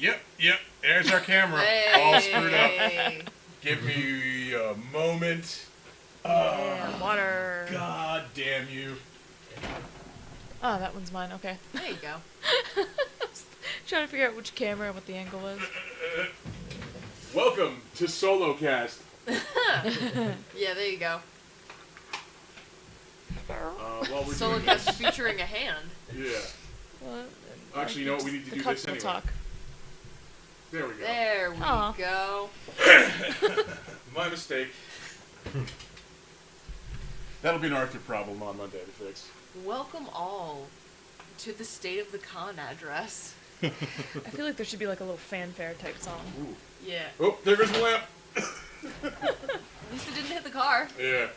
Yep. There's our camera. Hey. All screwed up. Give me a moment. Water. God damn you. Oh, that one's mine. Okay. There you go. Trying to figure out which camera and what the angle was. Welcome to Solo Cast. Yeah, there you go. While we're Solo doing cast this, featuring a hand. yeah. Well, Actually, you know what? We need to the do cups this will anyway. talk. There we go. There we Aw. go. My mistake. That'll be an Arthur problem on Monday to fix. Welcome all to the State of the Con address. I feel like there should be like a little fanfare type song. Ooh. Yeah. Oh, there goes the lamp. At least it didn't hit the car. Yeah.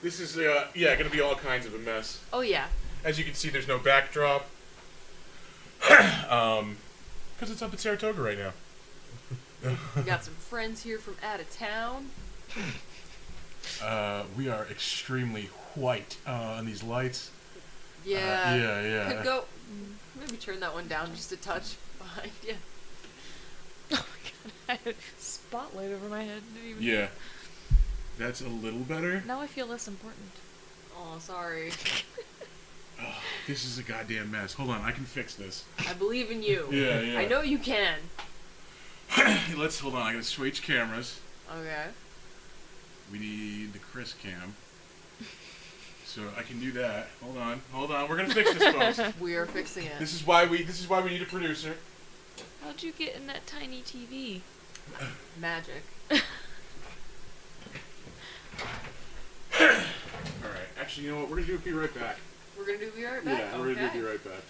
This is, gonna be all kinds of a mess. Oh yeah. As you can see, there's no backdrop. Because it's up at Saratoga right now. We got some friends here from out of town. We are extremely white on these lights. Yeah. Yeah. Could go. Maybe turn that one down just a touch behind you. Oh my god, I had a spotlight over my head. Didn't even... Yeah. That's a little better. Now I feel less important. Oh, sorry. Oh, this is a goddamn mess. Hold on, I can fix this. I believe in you. Yeah. I know you can. Hold on, I gotta switch cameras. Okay. We need the Chris cam. So I can do that. Hold on, we're gonna fix this, folks. We are fixing it. This is why we need a producer. How'd you get in that tiny TV? Magic. Alright, actually, you know what? We're gonna be right back. We're gonna be right back. Yeah, we're gonna be right back.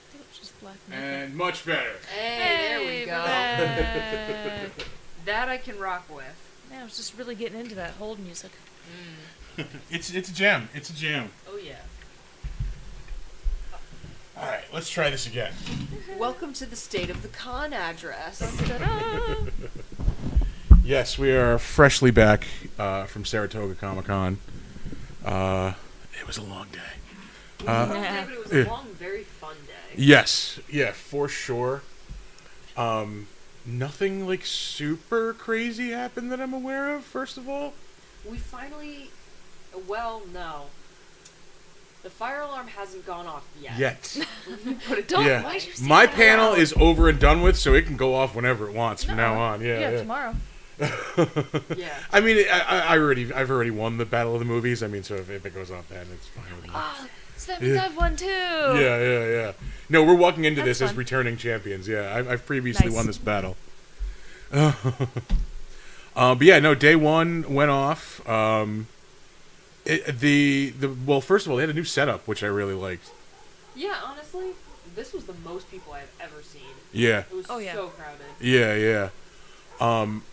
I think it was just black And much better. Hey, there we go. Back. That I can rock with. Man, I was just really getting into that hold music. It's a jam. It's a jam. Oh yeah. Alright, let's try this again. Welcome to the State of the Con address. Ta-da! Yes, we are freshly back from Saratoga Comic-Con. It was a long day. It was a long day, but it was a long, very fun day. Yes, yeah, for sure. Nothing like super crazy happened that I'm aware of, first of all. We finally, well, no. The fire alarm hasn't gone off yet. Put it Don't. Yeah. Why'd you say My that panel out? is over and done with, so it can go off whenever it wants from No. now on. Yeah. tomorrow. Yeah. I mean, I've already won the battle of the movies. I mean, so if it goes off then, it's fine with me. Oh, so that means I've won too. Yeah. No, we're walking into That's this as fun. returning champions. Yeah, I've previously Nice. won this battle. But yeah, no, day one went off. Well, first of all, they had a new setup, which I really liked. Yeah, honestly, this was the most people I've ever seen. Yeah. It was Oh, yeah. so crowded. Yeah.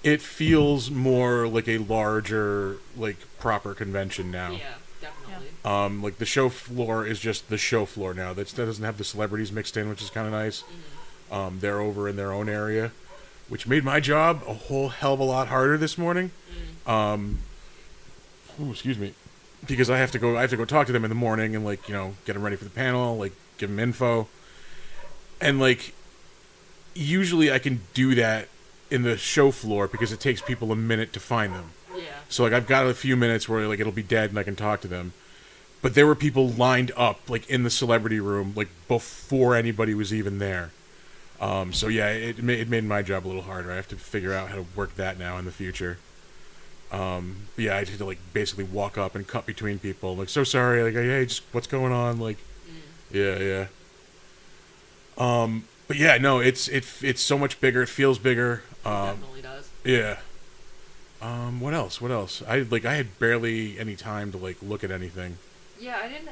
It feels more like a larger, like, proper convention now. Yeah, definitely. Like the show floor is just the show floor now. That doesn't have the celebrities mixed in, which is kind of nice. They're over in their own area. which made my job a whole hell of a lot harder this morning. Excuse me, because I have to go talk to them in the morning and like get them ready for the panel, like give them info, and like usually I can do that in the show floor because it takes people a minute to find them. Yeah. So like I've got a few minutes where like it'll be dead and I can talk to them. But there were people lined up like in the celebrity room like before anybody was even there. So yeah, it made my job a little harder. I have to figure out how to work that now in the future. But yeah, I had to like basically walk up and cut between people. Like, so sorry, like, hey, just what's going on? Like, yeah. But yeah, no, it's so much bigger. It feels bigger. It definitely does. Yeah. What else? I had barely any time to like look at anything. Yeah, I didn't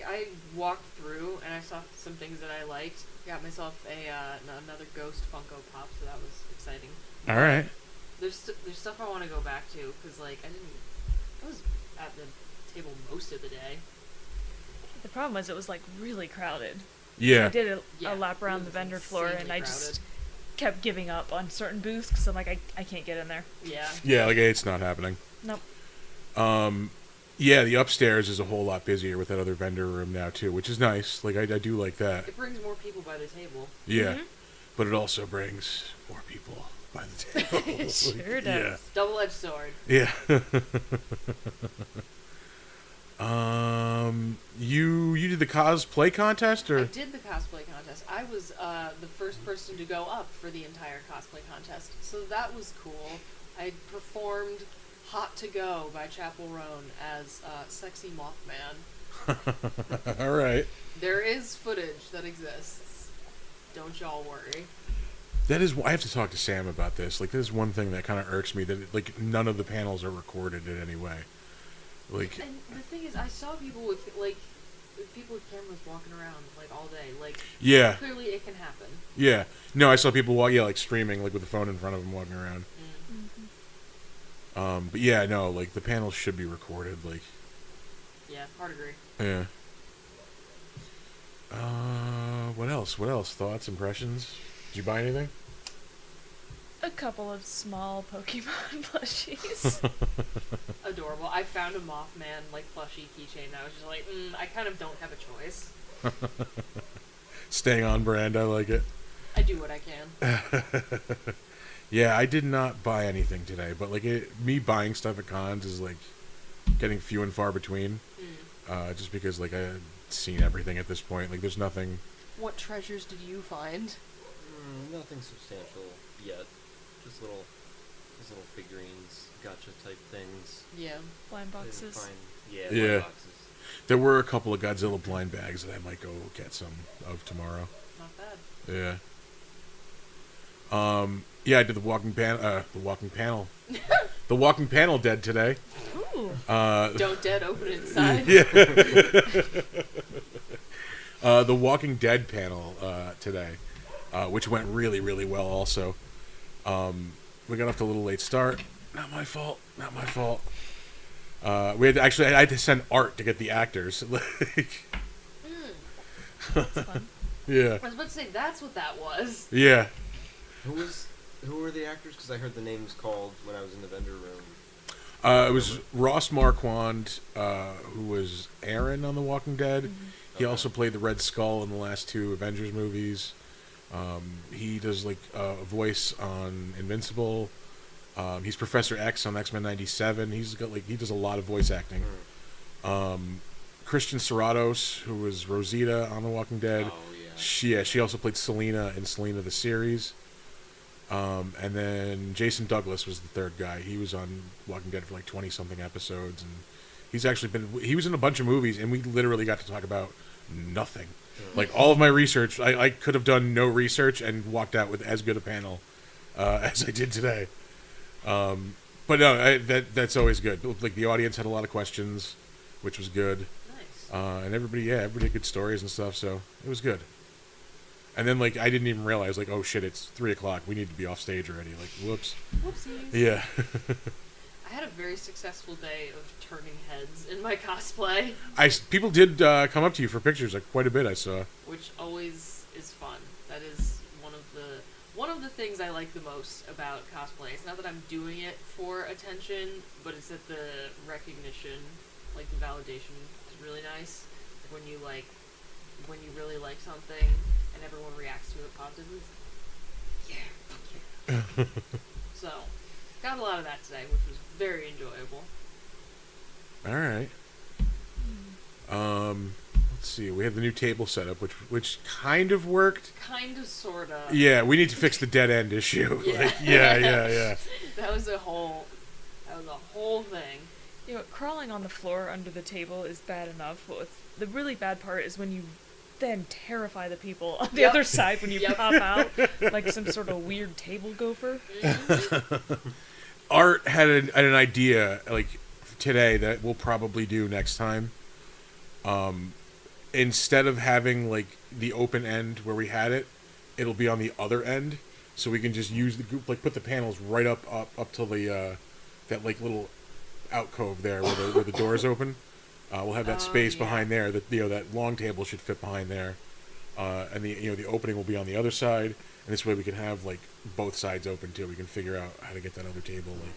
I walked through and I saw some things that I liked. Got myself another Ghost Funko Pop, so that was exciting. All right. There's stuff I want to go back to because I was at the table most of the day. The problem was it was like really crowded. Yeah. I did a lap around the vendor floor and I just kept giving up on certain booths because I'm like I can't get in there. Yeah. Yeah, like it's not happening. Nope. Yeah, the upstairs is a whole lot busier with that other vendor room now too, which is nice. Like I do like that. It brings more people by the table. Yeah, but it also brings more people by the table. It sure does. Yeah. Double-edged sword. Yeah. You did the cosplay contest, or? I did the cosplay contest. I was the first person to go up for the entire cosplay contest, so that was cool. I performed "Hot to Go" by Chapel Roan as Sexy Mothman. All right. There is footage that exists. Don't y'all worry. That is, I have to talk to Sam about this. Like, this is one thing that kind of irks me, that like none of the panels are recorded in any way. Like, and the thing is, I saw people with people with cameras walking around like all day. Like, yeah, clearly it can happen. Yeah. No, I saw people like streaming, like with the phone in front of them, walking around. But yeah, no, like the panels should be recorded. Like, yeah, hard agree. Yeah. What else? Thoughts, impressions? Did you buy anything? A couple of small Pokemon plushies. Adorable. I found a Mothman plushie keychain. And I was just like, I kind of don't have a choice. Staying on brand, I like it. I do what I can. Yeah, I did not buy anything today, but me buying stuff at cons is like getting few and far between. Just because I've seen everything at this point. Like, there's nothing. What treasures did you find? Nothing substantial yet. Just little figurines, gotcha type things. Yeah. Blind boxes. Yeah. Yeah. Blind boxes. There were a couple of Godzilla blind bags that I might go get some of tomorrow. Not bad. Yeah. Yeah, I did the walking panel. The walking panel dead today. Ooh. Don't dead, open it inside. Yeah. The Walking Dead panel today, which went really, really well. Also, we got off to a little late start. Not my fault. I had to send art to get the actors. That's fun. Yeah. I was about to say that's what that was. Yeah. Who were the actors? Because I heard the names called when I was in the vendor room. It was Ross Marquand, who was Aaron on The Walking Dead. Mm-hmm. He also played the Red Skull in the last two Avengers movies. He does a voice on Invincible. He's Professor X on X-Men '97. He does a lot of voice acting. Christian Serratos, who was Rosita on The Walking Dead. Oh yeah. She also played Selena in Selena the series. And then Jason Douglas was the third guy. He was on Walking Dead for 20-something episodes, and he was in a bunch of movies, and we literally got to talk about nothing. All of my research, I could have done no research and walked out with as good a panel as I did today. But no, that's always good. The audience had a lot of questions, which was good. Nice. And everybody had good stories and stuff, so it was good. And then, I didn't even realize, oh, shit, it's 3 o'clock. We need to be off stage already. Whoops. Whoopsies. Yeah. I had a very successful day of turning heads in my cosplay. People did come up to you for pictures, quite a bit, I saw. Which always is fun. That is one of the one of the things I like the most about cosplay, it's not that I'm doing it for attention, but it's that the recognition, like the validation, is really nice. Like when you really like something and everyone reacts to it positively. Yeah, fuck yeah. So, got a lot of that today, which was very enjoyable. All right. Let's see. We have the new table setup, which kind of worked. Kind of, sorta. Yeah, we need to fix the dead end issue. Yeah. Like, yeah. That was a whole thing. You know, crawling on the floor under the table is bad enough, but the really bad part is when you then terrify the people on the Yep. other side when you Yep. pop out like some sort of weird table gopher. Art had an idea like today that we'll probably do next time. Instead of having like the open end where we had it, it'll be on the other end, so we can just use the group, like put the panels right up to the that like little alcove there where the doors open. We'll have that space behind there. That that long table should fit behind there, and the opening will be on the other side. And this way we can have like both sides open too. We can figure out how to get that other table like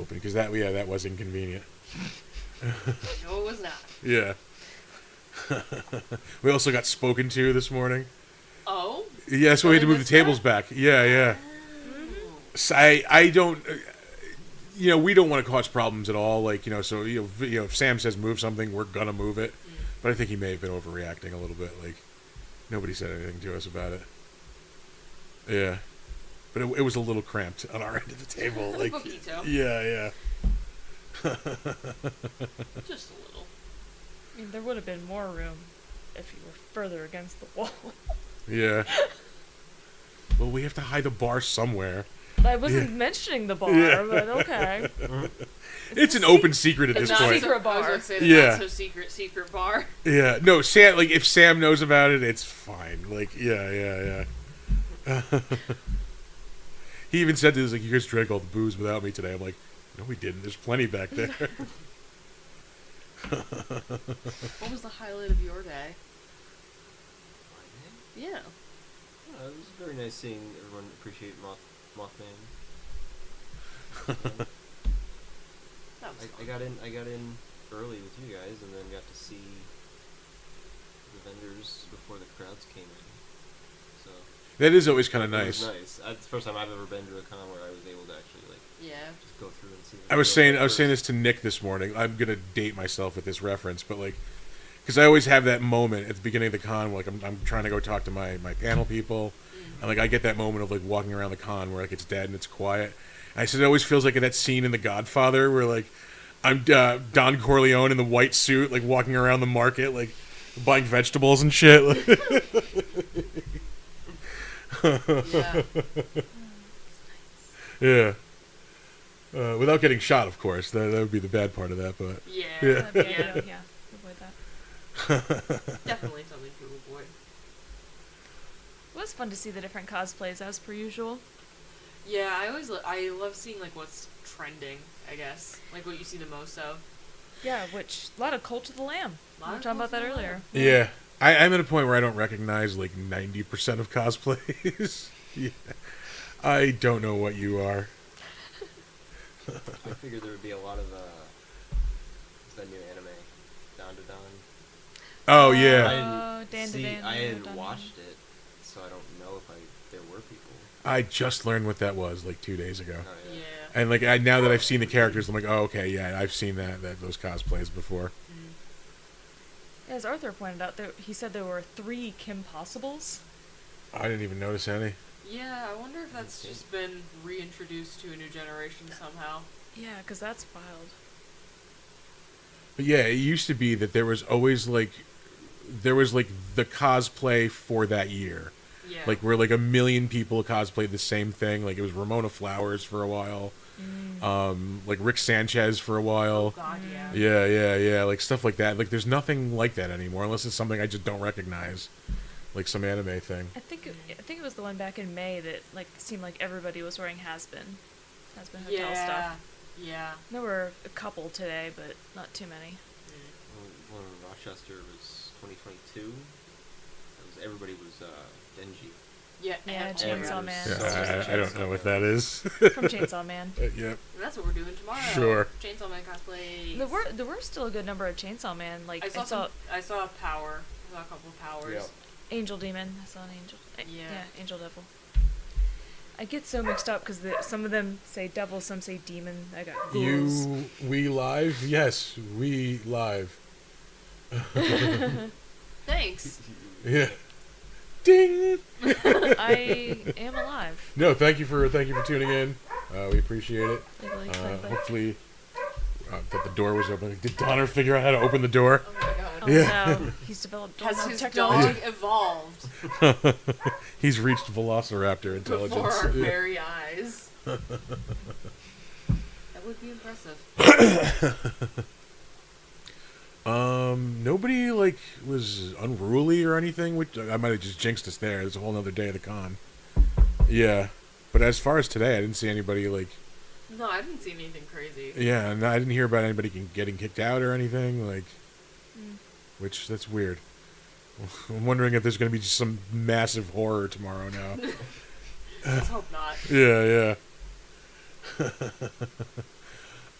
open, because that was inconvenient. No, it was not. Yeah. We also got spoken to this morning. Oh? Yeah, so we had to Really move the tables back. Yeah. Oh. So I don't. We don't want to cause problems at all. Like, so if Sam says move something, we're gonna move it. But I think he may have been overreacting a little bit. Like, nobody said anything to us about it. Yeah, but it was a little cramped on our end of the table. Like, Poquito. yeah. Just a little. I mean, there would have been more room if you were further against the wall. Yeah. Well, we have to hide the bar somewhere. I wasn't mentioning the bar, but okay. It's an open secret at this Not point. secret I was bar. gonna say the Yeah. not so secret bar. Yeah, no, Sam. Like, if Sam knows about it, it's fine. Like, yeah. He even said this, like, you guys drank all the booze without me today. I'm like, no, we didn't. There's plenty back there. What was the highlight of your day? Yeah. It was very nice seeing everyone appreciate Mothman. That was I got in early with you guys, and then got to see the vendors before the crowds came in. So That is always kind of it nice. was nice. It's the first time I've ever been to a con where I was able to actually just go through and see. I was saying this to Nick this morning. I'm gonna date myself with this reference, but like, because I always have that moment at the beginning of the con where, like, I'm trying to go talk to my panel people, and like I get that moment of like walking around the con where like it's dead and it's quiet. And I said it always feels like in that scene in The Godfather where like I'm Don Corleone in the white suit, like walking around the market, like buying vegetables and shit. Yeah. Yeah. Without getting shot, of course. That would be the bad part of that, but Yeah. Yeah. Yeah, avoid that. Definitely something to avoid. It was fun to see the different cosplays as per usual. Yeah, I love seeing like what's trending, I guess. Like what you see the most of. Yeah, which a lot of Cult of the Lamb. We were talking about that earlier. yeah. I'm at a point where I don't recognize like 90% of cosplays. Yeah. I don't know what you are. I figured there would be a lot of what's that new anime, Don to Don. Oh yeah. Oh, Dan to Dan. I Dan hadn't to Dan. watched it, so I don't know if there were people. I just learned what that was like 2 days ago. Oh, yeah. Yeah. And like now that I've seen the characters, I'm like, oh okay, yeah, I've seen those cosplays before. As Arthur pointed out, he said there were 3 Kim Possibles. I didn't even notice any. Yeah, I wonder if that's just been reintroduced to a new generation somehow. Yeah, because that's wild. But yeah, it used to be that there was always like the cosplay for that year. Yeah. Like where like a million people cosplayed the same thing. Like it was Ramona Flowers for a while. Like Rick Sanchez for a Oh while. God, yeah. Yeah. Like stuff like that. Like there's nothing like that anymore unless it's something I just don't recognize. Like some anime thing. I think it was the one back in May that like seemed like everybody was wearing Has-Been Hotel stuff. Yeah. There were a couple today, but not too many. One in Rochester was 2022. Everybody was Denji. Yeah, Yeah, and Chainsaw Chainsaw Man. Yeah, I don't know what that is. from Chainsaw Man. Yep. That's what we're doing tomorrow. Sure. Chainsaw Man cosplay. There were still a good number of Chainsaw Man. Like I saw I saw Power. I saw a couple of Powers. Yeah. Angel Demon. I saw an Angel. Yeah. Angel Devil. I get so mixed up because some of them say devil, some say demon. I got ghouls. We live? Yes, we live. Thanks. Yeah. Ding. I am alive. No, thank you for tuning in. We appreciate it. Wiggly, wiggly. Hopefully, that the door was open. Did Donner figure out how to open the door? Oh my god. Oh Yeah. no, he's developed Has dog his technology. dog evolved He's reached Velociraptor before intelligence. our Yeah. very eyes? That would be impressive. Nobody like was unruly or anything. Which I might have just jinxed us there. There's a whole other day of the con. Yeah, but as far as today, I didn't see anybody like. No, I didn't see anything crazy. Yeah, and I didn't hear about anybody getting kicked out or anything like. Mm. Which that's weird. I'm wondering if there's going to be just some massive horror tomorrow now. Let's hope not. Yeah.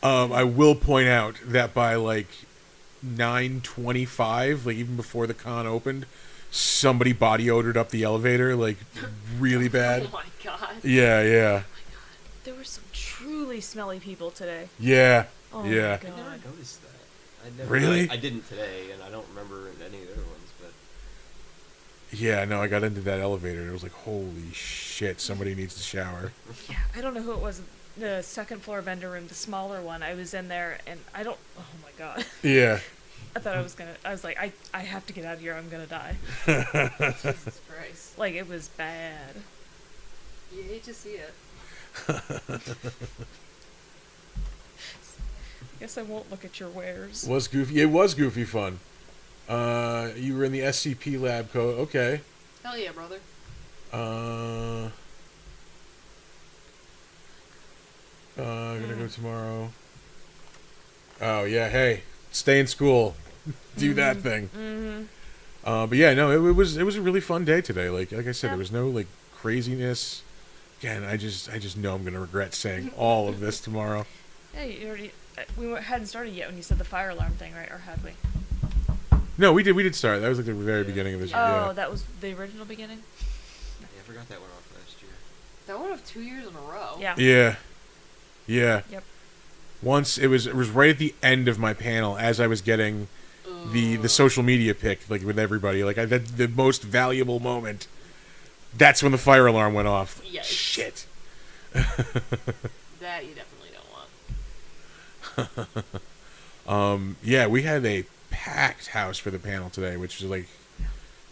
I will point out that by like 9:25, like even before the con opened, somebody body odored up the elevator, like really bad. Oh my god. Yeah. There were some truly smelly people today. Yeah. Oh Yeah. my I god. never noticed that. I never, Really? I didn't today, and I don't remember in any of the other ones, but Yeah, no, I got into that elevator and it was like, holy shit, somebody needs to shower. Yeah, I don't know who it was. The second floor vendor room, the smaller one. I was in there and I don't. Oh my god. Yeah. I thought I was like, I have to get out of here. I'm gonna die. Jesus Christ. Like it was bad. You hate to see it. Guess I won't look at your wares. Was goofy. It was goofy fun. You were in the SCP lab coat. Okay. Hell yeah, brother. Gonna go tomorrow. Oh yeah, hey, stay in school, do that thing. Mm-hmm. But yeah, no, it was a really fun day today. Like I said, Yeah. there was no like craziness. Again, I just know I'm gonna regret saying all of this tomorrow. Yeah, you already. Hadn't started yet when you said the fire alarm thing, right? Or had we? No, we did start. That was like the very Yeah. beginning of this. Oh, Yeah. that was the original beginning. yeah, I forgot that went off last year. That went off 2 years in a row. Yeah. Yeah. Yep. Once it was right at the end of my panel as I was getting the social media pick, like with everybody, like the most valuable moment. That's when the fire alarm went off. Yikes. Shit. That you definitely don't want. Yeah, we had a packed house for the panel today, which is like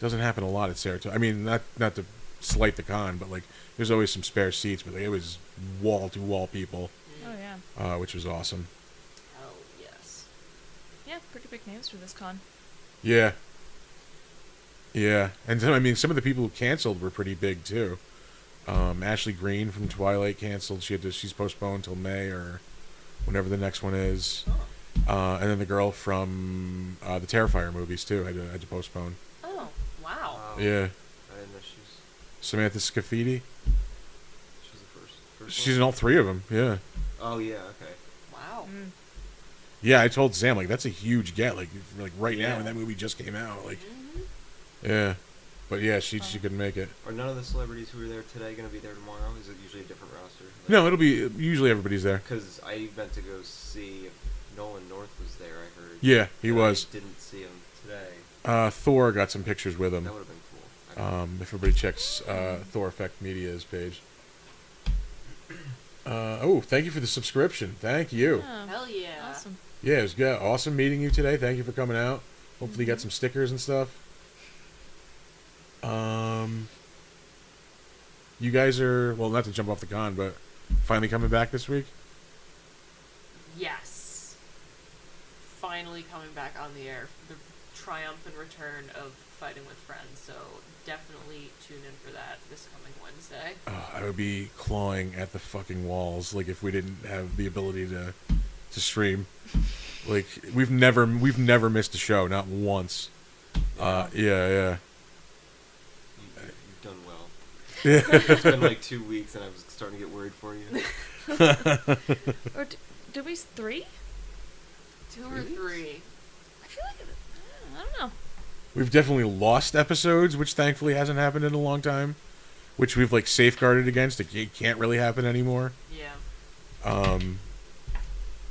doesn't happen a lot at Saratoga. I mean, not to slight the con, but like there's always some spare seats, but like, it was wall to wall people, Oh yeah. which was awesome. Hell yes. Yeah, pretty big names for this con. Yeah. And I mean, some of the people who canceled were pretty big too. Ashley Green from Twilight canceled. She's postponed till May or whenever the next one is. Oh. And then the girl from the Terrifier movies too had to postpone. Oh, wow. Yeah. I didn't know she was Samantha Scafidi. the first She's one? in all three of them. Yeah. Oh yeah, okay. Wow. Mm. Yeah, I told Sam like that's a huge get. Like right now Yeah. when that movie just came out. Like Mhm. yeah. But yeah, she couldn't make it. Are none of the celebrities who were there today going to be there tomorrow? Is it usually a different roster? No, it'll be usually everybody's there. Because I meant to go see if Nolan North was there. I heard. Yeah, he and was. I didn't see him today. Thor got some pictures with him. That would have been cool. Okay. If everybody checks Thor Effect Media's page. Thank you for the subscription. Thank you. Oh, Hell yeah. awesome. Yeah, it was good. Awesome meeting you today. Thank you for coming out. Hopefully you got some stickers and stuff. You guys are, well, not to jump off the con, but finally coming back this week? Yes. Finally coming back on the air. The triumphant return of Fighting with Friends. So definitely tune in for that this coming Wednesday. I would be clawing at the fucking walls, like if we didn't have the ability to stream. Like we've never missed a show, not once. Yeah. You've done well. It's been like 2 weeks, and I was starting to get worried for you. Or did we 3? 2 or 3. I feel like I don't know. We've definitely lost episodes, which thankfully hasn't happened in a long time. Which we've like safeguarded against. It can't really happen anymore. Yeah.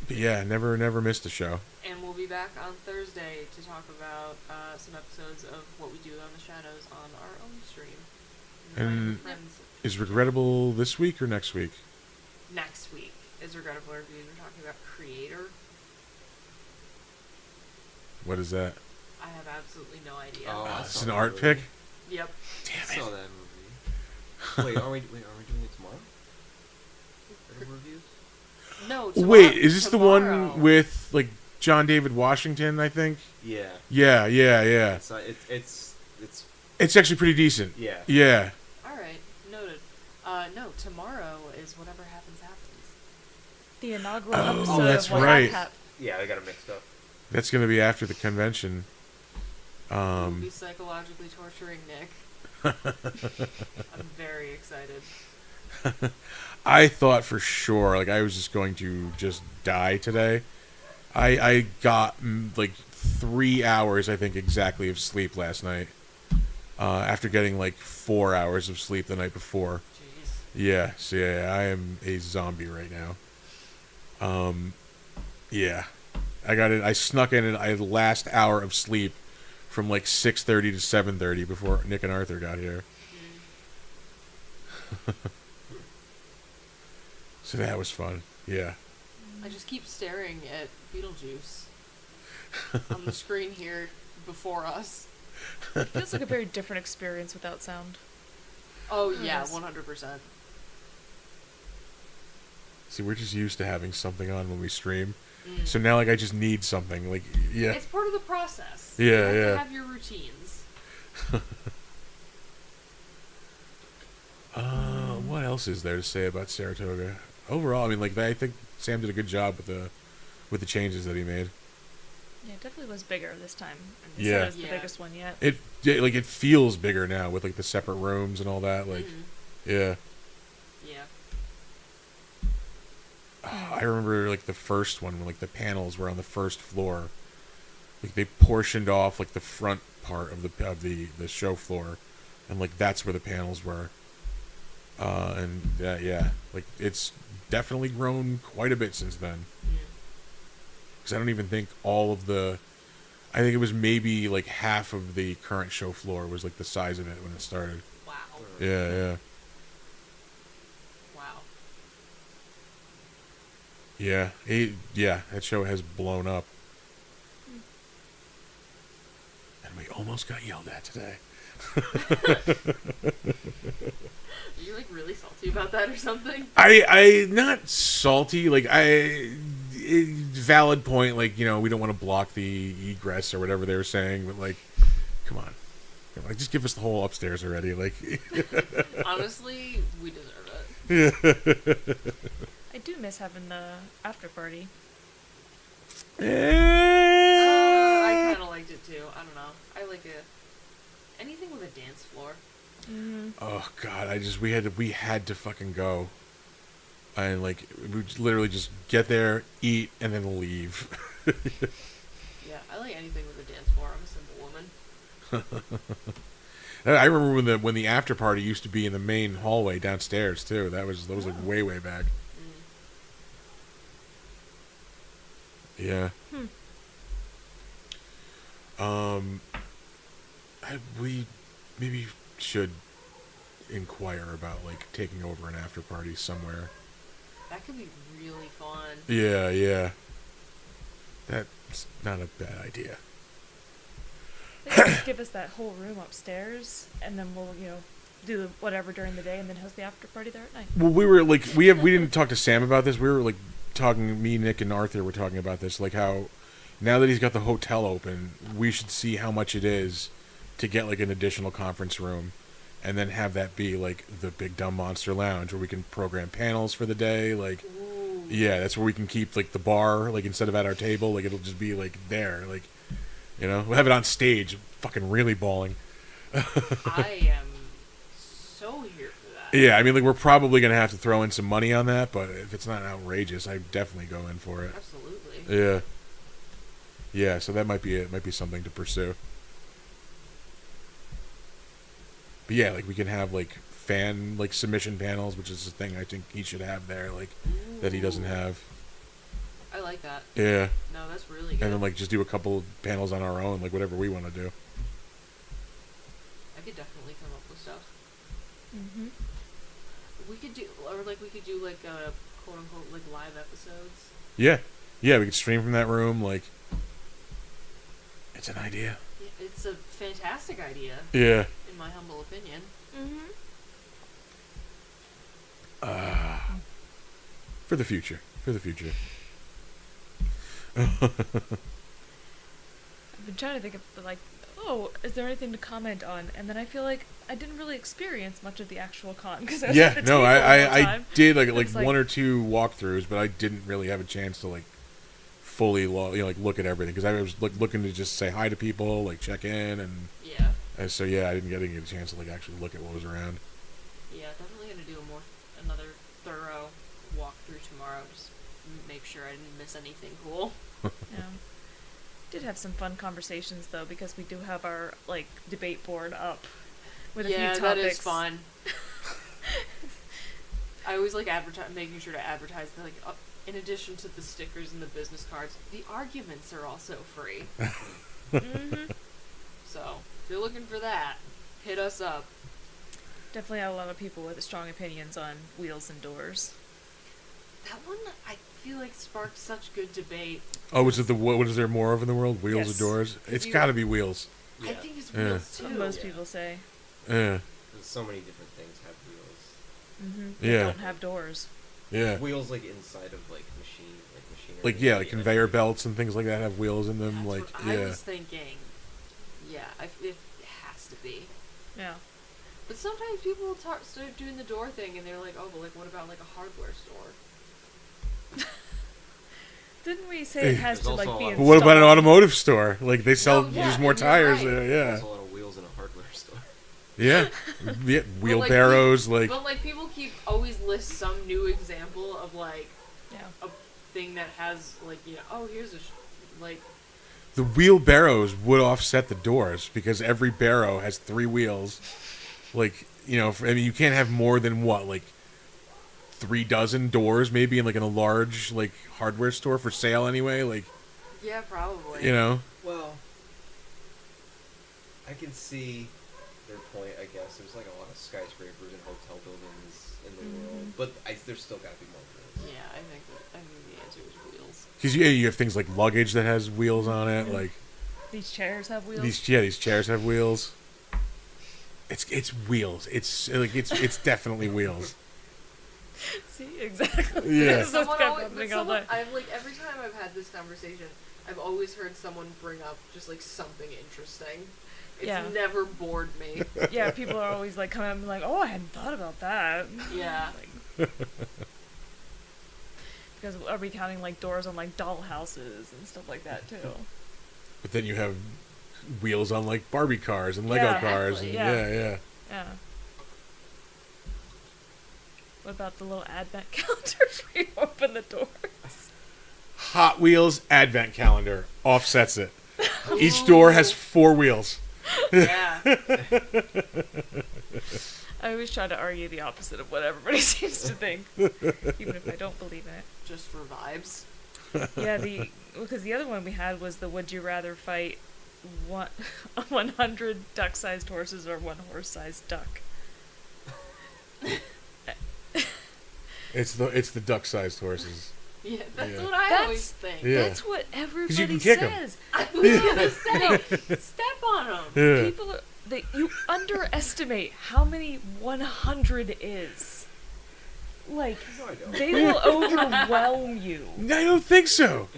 But yeah, never missed a show. And we'll be back on Thursday to talk about some episodes of What We Do on the Shadows on our own stream. Invite your friends. Is Regrettable this week or next week? Next week is Regrettable Reviews. We're talking about Creator. What is that? I have absolutely no idea. Oh, I It's saw an that art movie. pick? Yep. Damn I it. saw that movie. Wait, are we doing it tomorrow? Regrettable Reviews? No. Wait, is this tomorrow. the one with like John David Washington, I think? Yeah. Yeah. It's It's actually pretty decent. yeah. Yeah. All right. Noted. No, tomorrow is Whatever Happens Happens. The inaugural Oh, episode that's of What right. Yeah, I got it mixed up. That's gonna be after the convention. We'll be psychologically torturing Nick. I'm very excited. I thought for sure, like, I was just going to just die today. I got like 3 hours, I think, exactly of sleep last night. After getting like 4 hours of sleep the night before. Jeez. Yeah, so yeah, I am a zombie right now. Yeah, I got it. I snuck in, and I had the last hour of sleep from like 6:30 to 7:30 before Nick and Arthur got here. So that was fun. Yeah. I just keep staring at Beetlejuice on the screen here before us. It feels like a very different experience without sound. Oh yeah, Yes. 100%. See, we're just used to having something on when we stream. Mm. So now, like, I just need something. Like, yeah. It's part of the process. Yeah, you have yeah. to have your routines. What else is there to say about Saratoga? Overall, I mean, like, I think Sam did a good job with the changes that he made. Yeah, it definitely was bigger this time. And Yeah. so it's the Yeah. biggest one yet. It feels bigger now with like the separate rooms and all that. Like, Mhm. yeah. Yeah. I remember like the first one when like the panels were on the first floor. Like they portioned off like the front part of the show floor, and like that's where the panels were. And yeah, like it's definitely grown quite a bit since then. Mm. Because I don't even think all of the. I think it was maybe like half of the current show floor was like the size of it when it started. Wow. Yeah. Wow. Yeah, that show has blown up. And we almost got yelled at today. Are you like really salty about that or something? I not salty, like valid point, like, you know, we don't want to block the egress or whatever they were saying, but like, come on. Like, just give us the whole upstairs already, like. Honestly, we deserve it. I do miss having the after party. I kind of liked it too. I don't know. I like anything with a dance floor. Mm-hmm. Oh god, we had to fucking go. And like we literally just get there, eat, and then leave. Yeah, I like anything with a dance floor. I'm a simple woman. I remember when the after party used to be in the main hallway downstairs too. That was like way back. Mm. Yeah. Hmm. We maybe should inquire about like taking over an after party somewhere. That could be really fun. Yeah. That's not a bad idea. They can just give us that whole room upstairs, and then we'll, do whatever during the day, and then host the after party there at night. Well, we were like we didn't talk to Sam about this. We were like talking. Me, Nick, and Arthur were talking about this. Like how now that he's got the hotel open, we should see how much it is to get like an additional conference room, and then have that be like the Big Dumb Monster Lounge where we can program panels for the day. Like, Ooh. yeah, that's where we can keep like the bar. Like instead of at our table, like it'll just be like there. Like, we'll have it on stage. Fucking really balling. I am so here for Yeah, I mean, like we're probably gonna have to throw in some money on that, but if it's not outrageous, I definitely go in for it. Absolutely. Yeah. Yeah, so that might be it. Might be something to pursue. But yeah, like we can have like fan like submission panels, which is the thing I think he should have there, like that he doesn't Ooh, have. I like that. Yeah. No, that's really good. And then like just do a couple panels on our own, like whatever we want to do. I could definitely come up with stuff. Mm-hmm. We could do, or like we could do like quote unquote like live episodes. Yeah. Yeah, we could stream from that room, like it's an idea. Yeah, it's a fantastic idea, Yeah. in my humble opinion. Mm-hmm. For the future. For the future. I've been trying to think of like, oh, is there anything to comment on? And then I feel like I didn't really experience much of the actual con because I was Yeah, at the no, table the I whole time. did like It's like- one or two walkthroughs, but I didn't really have a chance to like fully like look at everything because I was looking to just say hi to people, like check in, Yeah. and so yeah, I didn't get a chance to like actually look at what was around. Yeah, definitely gonna do another thorough walkthrough tomorrow. Just make sure I didn't miss anything cool. Yeah. Did have some fun conversations though because we do have our like debate board up with a Yeah, few that topics. is fun. I always like making sure to advertise that, like, in addition to the stickers and the business cards, the arguments are also free. Mm-hmm. So if you're looking for that, hit us up. Definitely had a lot of people with strong opinions on wheels and doors. That one I feel like sparked such good debate. Oh, is it what is there more of in the world? Wheels Yes. or doors? It's You- got to be wheels. I Yeah. think it's Yeah. wheels That's too. what most Yeah. people say. Yeah, There's so many different things have wheels. Mm-hmm. Yeah. They don't have doors. yeah. Wheels like inside of like machinery. Like yeah, like conveyor belts and things like that have wheels in them. That's Like what I yeah, was thinking. Yeah, it has to be. Yeah. But sometimes people start doing the door thing, and they're like, "Oh, but like, what about like a hardware store?" Didn't we say it has There's to also like a be lot of- but what about an installed? automotive store? Like they sell No, yeah, just more and you're tires right. there. There's Yeah, a lot of wheels in a hardware store. yeah, yeah. Wheelbarrows, like But like, people keep always list some new example of like Yeah. a thing that has like, oh, here's a like. the wheelbarrows would offset the doors because every barrow has 3 wheels. Like I mean, you can't have more than what, like 3 dozen doors, maybe in a large like hardware store for sale anyway. Like Yeah, probably. Well, I can see their point. I guess there's like a lot of skyscrapers and hotel buildings in the world, but there's still got to be more wheels. Yeah, I think the answer is wheels. because you have things like luggage that has wheels on it. Like These chairs have wheels. these chairs have wheels. It's wheels. It's definitely wheels. See, exactly. Yeah. This is what's kept But happening all day. I've like every time I've had this conversation, I've always heard someone bring up just like something interesting. It's Yeah. never bored me. Yeah, people are always like coming up and like, oh, I hadn't thought about that. Yeah. Like, because are we counting like doors on like doll houses and stuff like that too? But then you have wheels on like Barbie cars and Lego Yeah, cars. exactly, And, yeah. yeah. Yeah. What about the little advent calendars where you open the doors? Hot Wheels advent calendar offsets it. Each door has 4 wheels. Yeah. I always try to argue the opposite of what everybody seems to think, even if I don't believe in it. Just for vibes. Yeah, because the other one we had was the would you rather fight 100 duck-sized horses or 1 horse-sized duck? It's the duck-sized horses. Yeah, that's Yeah. what I That's- always think. Yeah. That's what everybody can kick 'em. says. I was gonna say, step on them. Yeah. People you underestimate how many 100 is. Like, No, I don't. they will overwhelm you. I don't think so.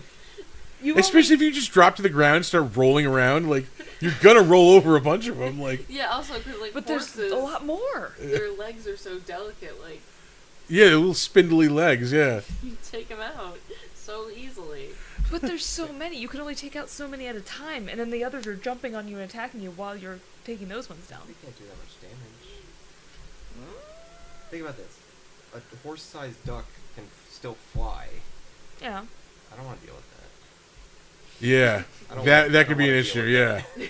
You Especially if you just drop to the ground and start rolling around, like you're gonna roll over a bunch of them. Like Yeah, also because like but horses, there's a lot more. their legs are so delicate. Like yeah, little spindly legs. Yeah. you take them out so easily. But there's so many. You can only take out so many at a time, and then the others are jumping on you and attacking you while you're taking those ones down. They can't do that much damage. Think about this. A horse-sized duck can still fly. Yeah. I don't want to deal with that. Yeah, I don't that wanna- I that don't could be an wanna issue. deal Yeah, with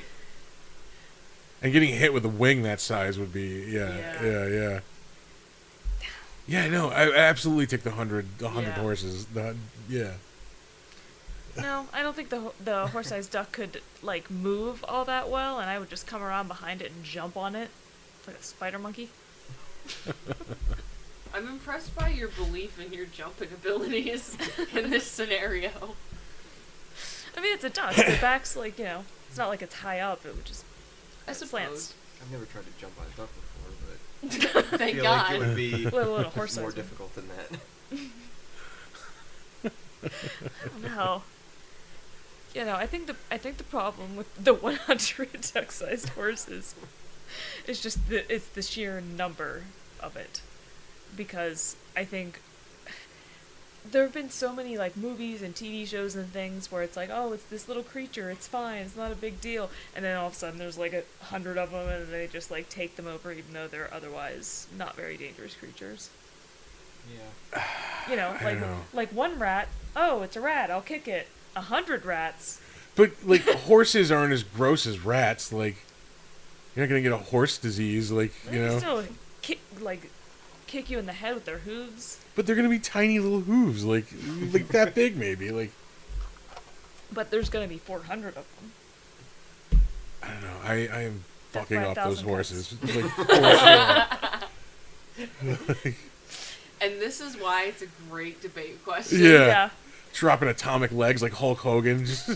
and getting hit with a wing that size would be yeah. Yeah, no, I absolutely take the 100 Yeah. horses. Yeah. No, I don't think the horse-sized duck could like move all that well, and I would just come around behind it and jump on it like a spider monkey. I'm impressed by your belief in your jumping abilities in this scenario. I mean, it's a duck. The back's like, you know, it's not like it's high up. It would just I slants. suppose. I've never tried to jump on a duck before, but I Thank feel God. like it would be Little horse more size one. difficult than that. I don't know. You know, I think the problem with the 100 duck-sized horses is just it's the sheer number of it, because I think there have been so many like movies and TV shows and things where it's like, oh, it's this little creature, it's fine, it's not a big deal, and then all of a sudden there's like 100 of them and they just like take them over, even though they're otherwise not very dangerous creatures. Yeah. You know, I like don't know. like one rat, oh, it's a rat, I'll kick it. 100 rats. But like horses aren't as gross as rats. Like you're not gonna get a horse disease. Like They you can know. still kick you in the head with their hooves. But they're gonna be tiny little hooves, like that big maybe. Like But there's gonna be 400 of them. I don't know. I am That's fucking up those 5,000 horses. Like, for sure. And this is why it's a great debate question. Yeah. Dropping atomic legs like Hulk Hogan. Just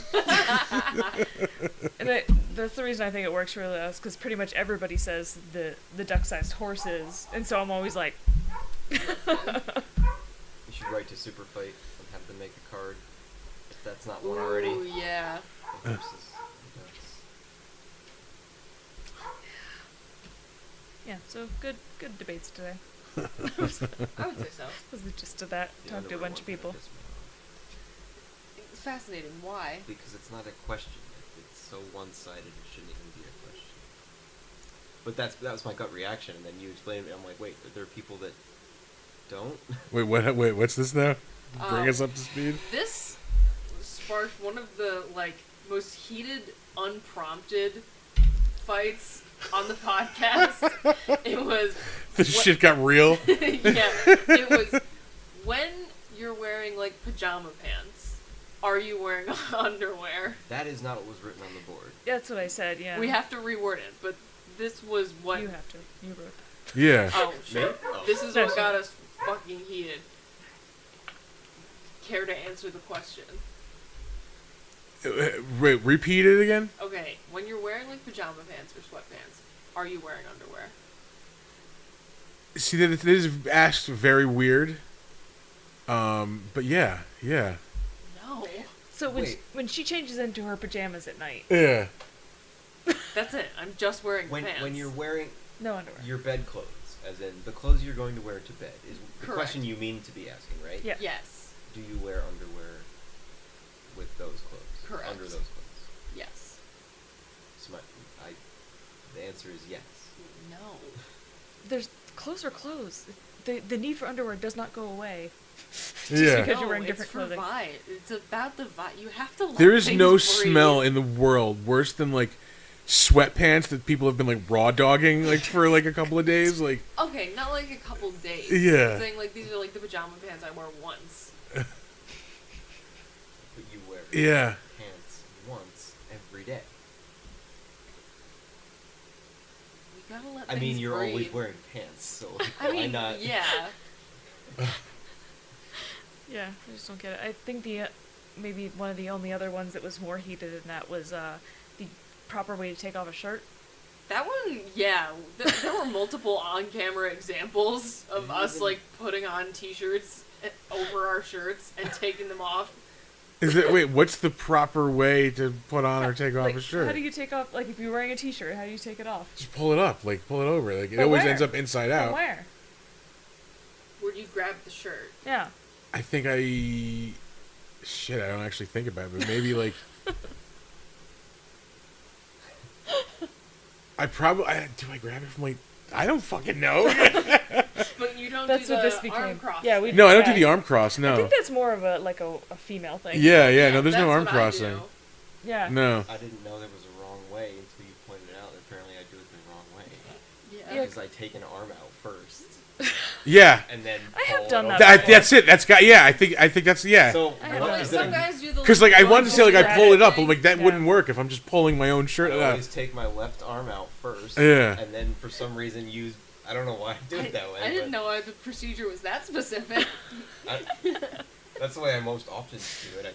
And that's the reason I think it works really well, is because pretty much everybody says the duck-sized horses, and so I'm always like, You should write to Super Fight and have them make a card. If that's not one already. Ooh, yeah. The horses, the ducks. yeah. So good debates today. I would say so. Was it just to that? The Talk to a underwear bunch of one kinda people. pissed me off. It's fascinating. Why? Because it's not a question. It's so one-sided. It shouldn't even be a question. But that was my gut reaction, and then you explained it. I'm like, wait, there are people that don't. wait, what? Wait, what's this now? Bring Um, us up to speed. This sparked one of the most heated, unprompted fights on the podcast. It was The shit got real. yeah. It was when you're wearing pajama pants. Are you wearing underwear? That is not what was written on the board. That's what I said. Yeah. We have to reword it, but this was what. You have to. You wrote that. Yeah. Oh shit! Me? Oh. This is No, what she- got us fucking heated. Care to answer the question? Wait, repeat it again. Okay, when you're wearing pajama pants or sweatpants, are you wearing underwear? See, that is asked very weird. But yeah. No. So Wait. when she changes into her pajamas at night, Yeah. That's it. I'm just wearing When pants. when you're wearing no underwear. your bed clothes, as in the clothes you're going to wear to bed, is the Correct. question you mean to be asking, right? Yeah. Yes. Do you wear underwear with those clothes? Correct. Under those clothes. Yes. So the answer is yes. No. There's clothes are clothes. The need for underwear does not go away. Yeah. because no, you're wearing it's different for clothing. vibe. It's about the vibe. You have to let There is things no breathe. smell in the world worse than sweatpants that people have been raw dogging for a couple of days. Okay, not a couple days. Yeah. I'm saying these are the pajama pants I wear once. But you wear Yeah. pants once every day. You gotta let I things mean, you're breathe. always wearing pants, so I why mean, not? yeah. Yeah, I just don't get it. I think maybe one of the only other ones that was more heated than that was the proper way to take off a shirt. That one, yeah. There were multiple on-camera examples of us putting on t-shirts over our shirts and taking them off. Wait, what's the proper way to put on or take off Like, a shirt? How do you take off? Like, if you're wearing a t-shirt, how do you take it off? Just pull it up, pull it over. It But always where? ends up inside From out. where? Where do you grab the shirt? Yeah. I think shit, I don't actually think about it, but maybe do I grab it from I don't fucking know. But you You don't That's do what the this became. arm cross. Yeah, we- thing. No, I don't do Yeah. the arm cross. I No. think that's more of a female thing. Yeah. No, there's no that's arm what I crossing. do. Yeah. No. I didn't know there was a wrong way until you pointed it out. Apparently, I do it the wrong way. Yeah. Because I take an arm out first, Yeah. and then I have pull done it that over. before. That's it. That's got. Yeah, I think that's yeah. So I have what done is that. Some that? guys do the. Because like I wanted to say like I pull it up, but thing. like that Yeah. wouldn't work if I'm just pulling my own shirt I out. always take my left arm out first, Yeah. and then for some reason use. I don't know why I do it that way. I didn't but know the procedure was that specific. That's the way I most often do it. I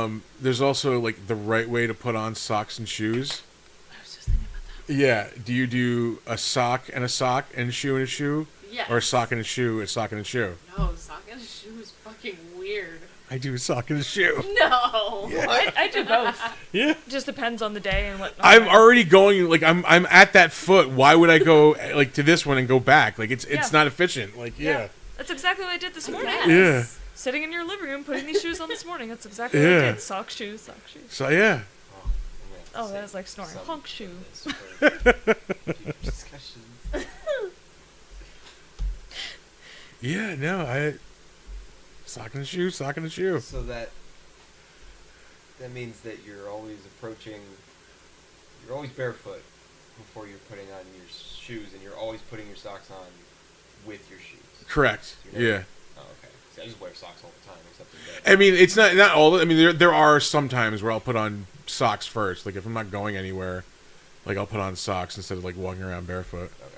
think. There's also like the right way to put on socks and shoes. I was just thinking about that. Yeah. Do you do a sock and a shoe and a shoe, Yes. or a sock and a shoe, and a shoe? No, sock and a shoe is fucking weird. I do a sock and a shoe. No. I do both. Yeah. Just depends on the day and what. I'm already going like I'm at that foot. Why would I go like to this one and go back? Like it's Yeah. not efficient. Like yeah. That's exactly what I did this morning. Yes. Sitting in your living room, putting these shoes on this morning. That's exactly what Yeah. I did. Sock shoes, sock shoes. So yeah. Oh, I'm gonna have to Oh, save that was like snoring. some Honk shoe. of this for future discussions. Yeah, no, I sock and a shoe, sock and a shoe. So that means that you're always barefoot before you're putting on your shoes, and you're always putting your socks on with your shoes. Correct. So you're never- Yeah. Oh, okay. See, I just wear socks all the time, except in bed. I mean, it's not all. I mean, there are some times where I'll put on socks first. Like if I'm not going anywhere, like I'll put on socks instead of like walking around barefoot. Okay.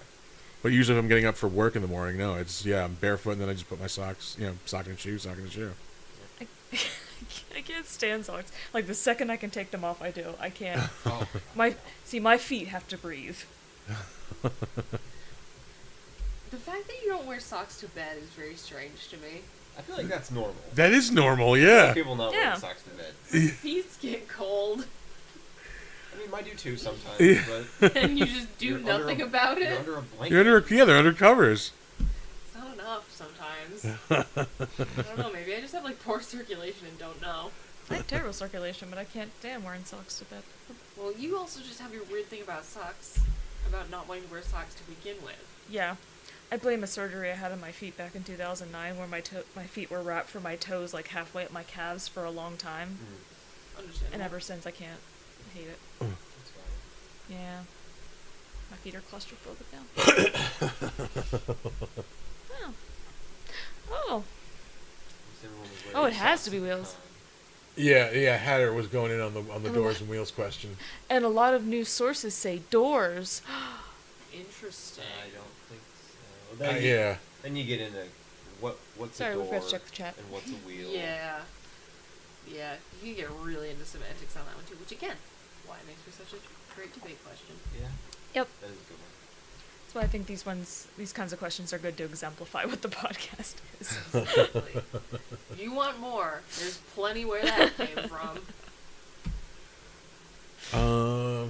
But usually if I'm getting up for work in the morning, no, it's I'm barefoot and then I just put my socks, sock and shoe, sock and shoe. I can't stand socks. Like the second I can take them off, I do. I can't. Oh, My feet have to breathe. The fact that you don't wear socks to bed is very strange to me. I feel like that's normal. That is normal, yeah. People not Yeah. wearing socks to bed. Feet get cold, I mean, mine do too sometimes, Yeah. but and you just do You're under nothing a- about you're it. under a blanket. They're under covers. It's not enough sometimes. I don't know. Maybe I just have like poor circulation and don't know. I have terrible circulation, but I can't stand wearing socks to bed. Well, you also just have your weird thing about socks, about not wanting to wear socks to begin with. Yeah. I blame a surgery I had on my feet back in 2009 where my feet were wrapped from my toes like halfway up my calves for a long time. Understandable. And ever since I can't. I hate it. That's fine. Yeah. My feet are claustrophobic now. Oh. Oh. At least everyone was Oh, wearing it has socks to be at the wheels. time. Yeah. Hatter was going in on the Oh. doors and wheels question. And a lot of news sources say doors. Interesting. I don't think so. Then, Yeah. Then you get into what's Sorry, a door we've got to check the chat. and what's a wheel. Yeah. Yeah, you can get really into semantics on that one too, which again, why it makes for such a great debate question. Yeah. Yep. That is a good one. That's why I think these kinds of questions are good to exemplify what the podcast is. Exactly. If you want more, there's plenty where that came from. All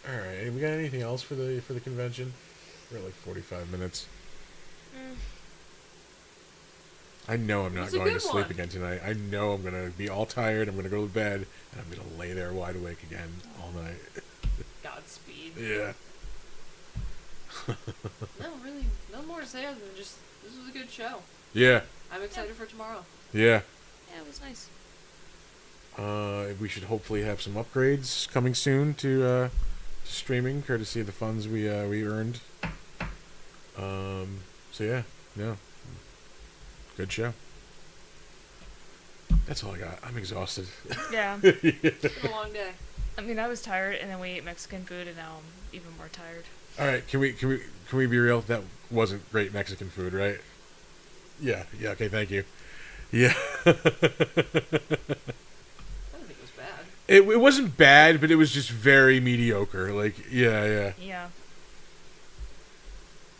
right. We got anything else for the convention? We're at like 45 minutes. I know I'm not It's a going to good sleep one. again tonight. I know I'm going to be all tired. I'm going to go to bed, and I'm going to lay there wide awake again all night. Godspeed. Yeah. No, really, no more to say other than just, this was a good show. Yeah. I'm excited for tomorrow. Yeah. Yeah, it was nice. We should hopefully have some upgrades coming soon to streaming, courtesy of the funds we earned. So yeah, no, good show. That's all I got. I'm exhausted. Yeah. It's been a long day. I mean, I was tired, and then we ate Mexican food, and now I'm even more tired. All right, can we be real? That wasn't great Mexican food, right? Yeah. Okay, thank you. Yeah. I don't think it was bad. It wasn't bad, but it was just very mediocre. Like, yeah. Yeah.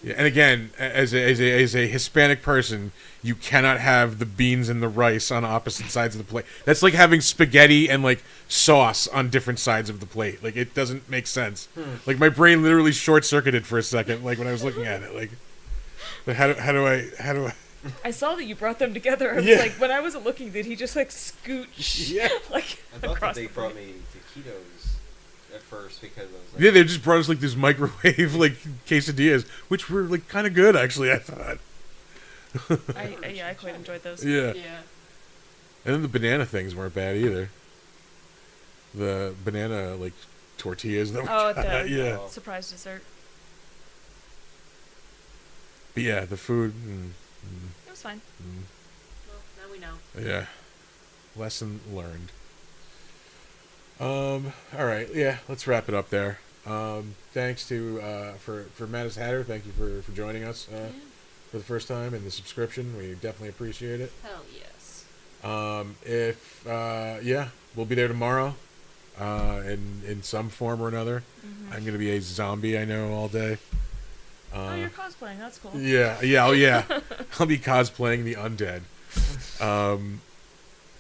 Yeah, and again, as a Hispanic person, you cannot have the beans and the rice on opposite sides of the plate. That's like having spaghetti and like sauce on different sides of the plate. Like it doesn't make sense. Like my brain literally short circuited for a second. Like when I was looking at it, like how do I? I saw that you brought them together. I was Yeah. like, when I wasn't looking, did he just like scooch Yeah. like I thought across that they the brought plate? me taquitos at first because I was like, Yeah, they just brought us like these microwave like quesadillas, which were like kind of good actually. I thought. I quite enjoyed those. Yeah. Yeah. And then the banana things weren't bad either. The banana like tortillas that we Oh, got. the Yeah. surprise dessert. But yeah, the food. It was fine. Well, now we know. Yeah. Lesson learned. All right. Yeah. Let's wrap it up there. Thanks to for Mattis Hatter. Thank you for joining us Yeah. for the first time and the subscription. We definitely appreciate it. Hell yes. If we'll be there tomorrow. In some form or another. Mhm. I'm gonna be a zombie. I know all day. Oh, you're cosplaying. That's cool. Yeah. Oh yeah. I'll be cosplaying the undead.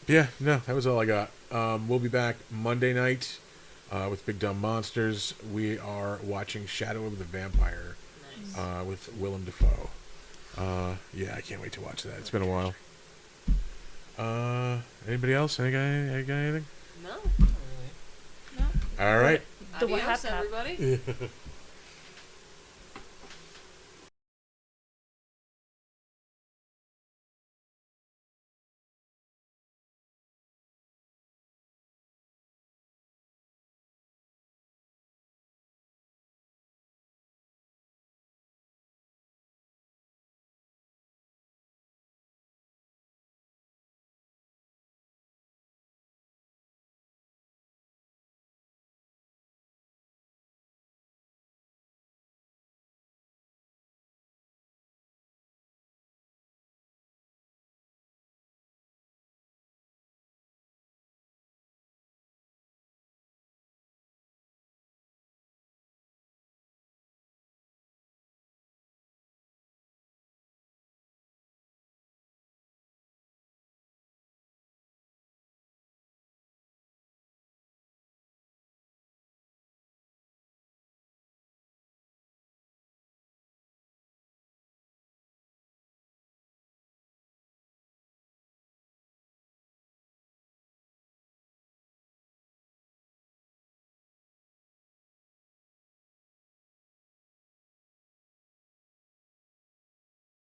Yeah. No, that was all I got. We'll be back Monday night with Big Dumb Monsters. We are watching Shadow of the Vampire Nice. with Willem Dafoe. Yeah, I can't wait to watch that. It's been a while. Anybody else? Any guy? Anything? No. Not really. No. All right. The Adios, Wahap Hap. everybody.